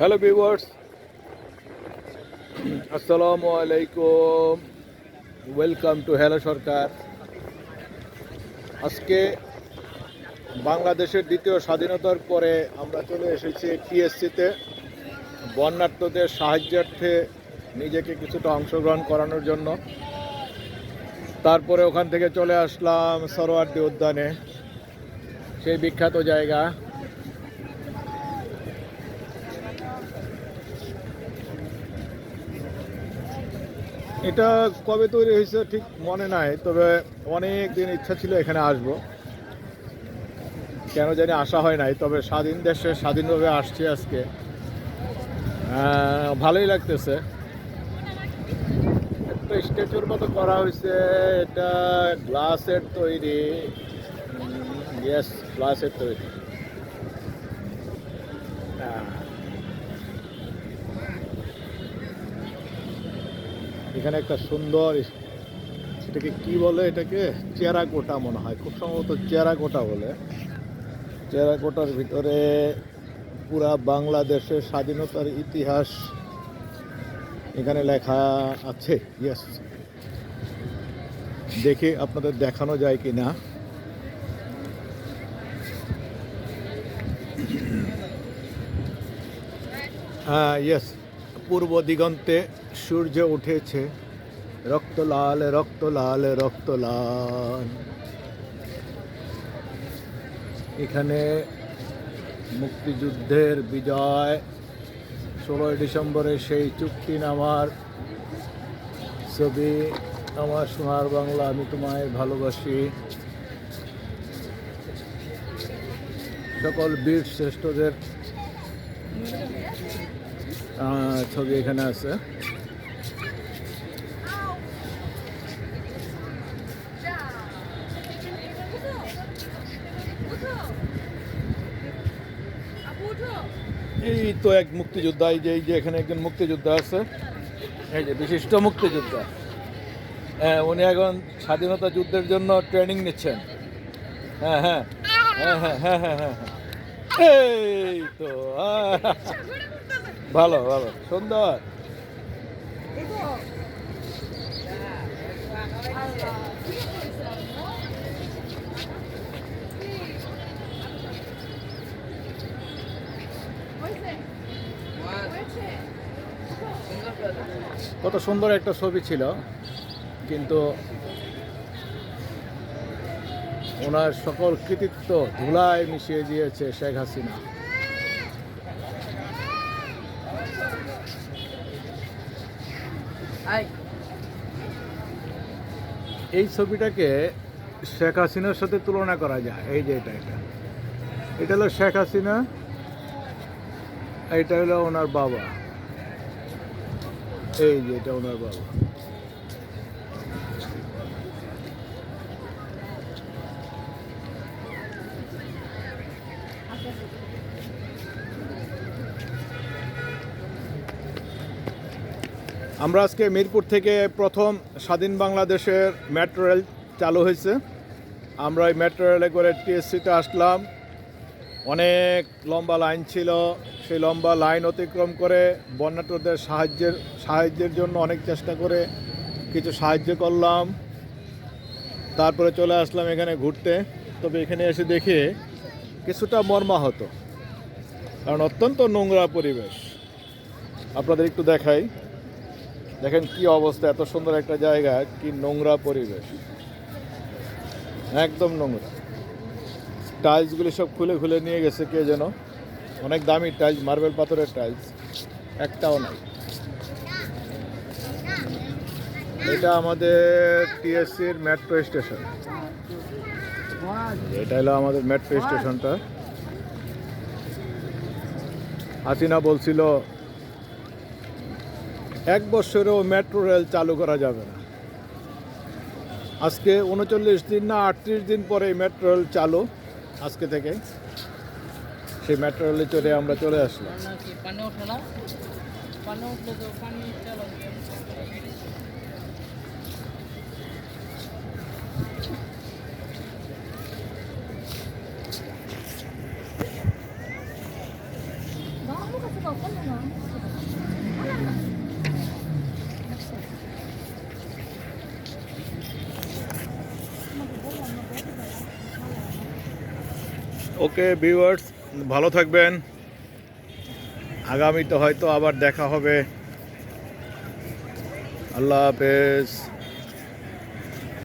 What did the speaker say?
Hello viewers, আসসালামু আলাইকুম। Welcome to hello সরকার। আজকে বাংলাদেশের দ্বিতীয় স্বাধীনতার পরে আমরা চলে এসেছি টিএসসিতে বন্যার্থদের সাহায্যার্থে নিজেকে কিছুটা অংশগ্রহণ করানোর জন্য। তারপরে ওখান থেকে চলে আসলাম সরোয়ার্দী উদ্যানে, সেই বিখ্যাত জায়গা। এটা কবে তৈরি হয়েছে ঠিক মনে নাই, তবে অনেক দিন ইচ্ছা ছিল এখানে আসব, কেন জানি আসা হয় নাই। তবে স্বাধীন দেশে স্বাধীনভাবে আসছি আজকে, ভালোই লাগতেছে। একটা স্ট্যাচুর মতো করা হয়েছে, এটা গ্লাসের তৈরি। ইয়েস, গ্লাসের তৈরি। এখানে একটা সুন্দর, এটাকে কি বলে, এটাকে চেরাকোটা মনে হয়, খুব সম্ভবত চেরাকোটা বলে। চেরাকোটার ভিতরে পুরা বাংলাদেশের স্বাধীনতার ইতিহাস এখানে লেখা আছে। ইয়েস, দেখে আপনাদের দেখানো যায় কি না। ইয়েস, পূর্ব দিগন্তে সূর্য উঠেছে, রক্ত লাল রক্ত লাল রক্ত লাল। এখানে মুক্তিযুদ্ধের বিজয়, 16ই ডিসেম্বরে সেই চুক্তিনামার ছবি, আমার সোনার বাংলা আমি তোমায় ভালোবাসি। সকল বীর শ্রেষ্ঠদের ছবি এখানে আছে। এই তো এক মুক্তিযোদ্ধা, এই যে এখানে একজন মুক্তিযোদ্ধা আছে, এই যে বিশিষ্ট মুক্তিযোদ্ধা। উনি এখন স্বাধীনতা যুদ্ধের জন্য ট্রেনিং নিচ্ছেন। হ্যাঁ হ্যাঁ হ্যাঁ হ্যাঁ হ্যাঁ হ্যাঁ হ্যাঁ হ্যাঁ, এই তো ভালো ভালো, সুন্দর। কত সুন্দর একটা ছবি ছিল, কিন্তু ওনার সকল কৃতিত্ব ধুলায় মিশিয়ে দিয়েছে শেখ হাসিনা। এই ছবিটাকে শেখ হাসিনার সাথে তুলনা করা যায়। এই যে এটা হলো শেখ হাসিনা, এটা হলো ওনার বাবা। এই যে এটা ওনার বাবা। আমরা আজকে মিরপুর থেকে প্রথম স্বাধীন বাংলাদেশের মেট্রো রেল চালু হয়েছে। আমরা এই মেট্রো রেলে করে টিএসসিতে আসলাম। অনেক লম্বা লাইন ছিল, সেই লম্বা লাইন অতিক্রম করে বন্যার্থদের সাহায্যের জন্য অনেক চেষ্টা করে কিছু সাহায্য করলাম। তারপরে চলে আসলাম এখানে ঘুরতে। তবে এখানে এসে দেখে কিছুটা মর্মাহত, কারণ অত্যন্ত নোংরা পরিবেশ। আপনাদের একটু দেখাই, দেখেন কি অবস্থা। এত সুন্দর একটা জায়গা, কি নোংরা পরিবেশ, একদম নোংরা। টাইলসগুলি সব খুলে খুলে নিয়ে গেছে কে যেন। অনেক দামি টাইলস, মার্বেল পাথরের টাইলস, একটাও নাই। এটা আমাদের টিএসসির মেট্রো স্টেশন। এটা হলো আমাদের মেট্রো স্টেশনটা। হাসিনা বলছিল 1 বছরেও মেট্রো রেল চালু করা যাবে না। আজকে 39 দিন না 38 দিন পরে মেট্রো রেল চালু, আজকে থেকে। সেই মেট্রো রেলে চড়ে আমরা চলে আসলাম। ওকে ভিউয়ার্স, ভালো থাকবেন। আগামীতে হয়তো আবার দেখা হবে। আল্লাহ হাফেজ।